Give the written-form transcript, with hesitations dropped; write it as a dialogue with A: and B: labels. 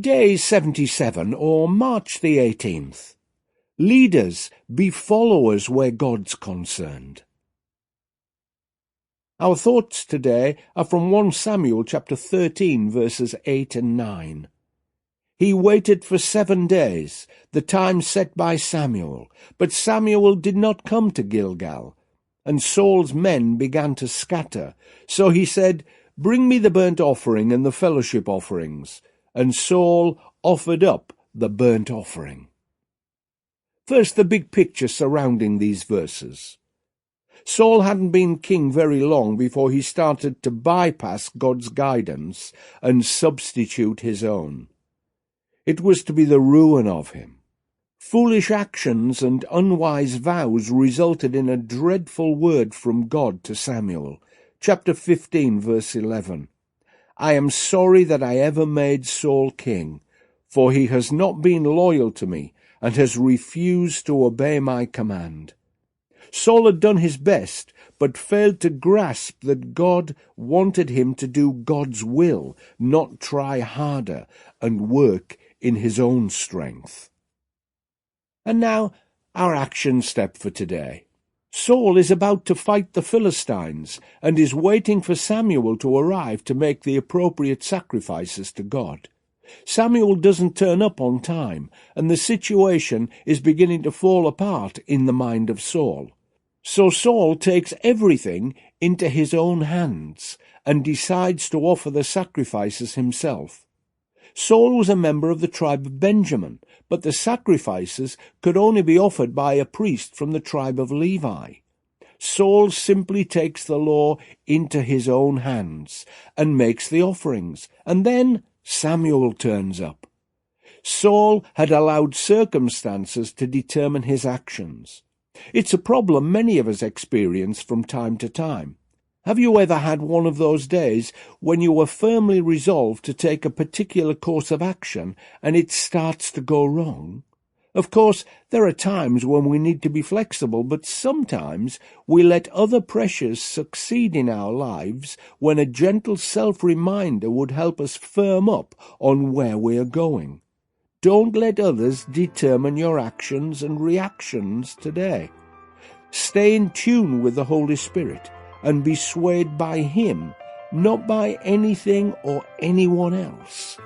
A: Day 77, or March the 18th. Leaders, be followers where God's concerned. Our thoughts today are from 1 Samuel chapter 13, verses 8 and 9. He waited for 7 days, the time set by Samuel, but Samuel did not come to Gilgal, and Saul's men began to scatter. So he said, "Bring me the burnt offering and the fellowship offerings." And Saul offered up the burnt offering. First, the big picture surrounding these verses. Saul hadn't been king very long before he started to bypass God's guidance and substitute his own. It was to be the ruin of him. Foolish actions and unwise vows resulted in a dreadful word from God to Samuel. Chapter 15, verse 11. "I am sorry that I ever made Saul king, for he has not been loyal to me and has refused to obey my command." Saul had done his best, but failed to grasp that God wanted him to do God's will, not try harder and work in his own strength. And now, our action step for today. Saul is about to fight the Philistines and is waiting for Samuel to arrive to make the appropriate sacrifices to God. Samuel doesn't turn up on time, and the situation is beginning to fall apart in the mind of Saul. So Saul takes everything into his own hands and decides to offer the sacrifices himself. Saul was a member of the tribe of Benjamin, but the sacrifices could only be offered by a priest from the tribe of Levi. Saul simply takes the law into his own hands and makes the offerings, and then Samuel turns up. Saul had allowed circumstances to determine his actions. It's a problem many of us experience from time to time. Have you ever had one of those days when you were firmly resolved to take a particular course of action and it starts to go wrong? Of course, there are times when we need to be flexible, but sometimes we let other pressures succeed in our lives when a gentle self-reminder would help us firm up on where we are going. Don't let others determine your actions and reactions today. Stay in tune with the Holy Spirit and be swayed by Him, not by anything or anyone else.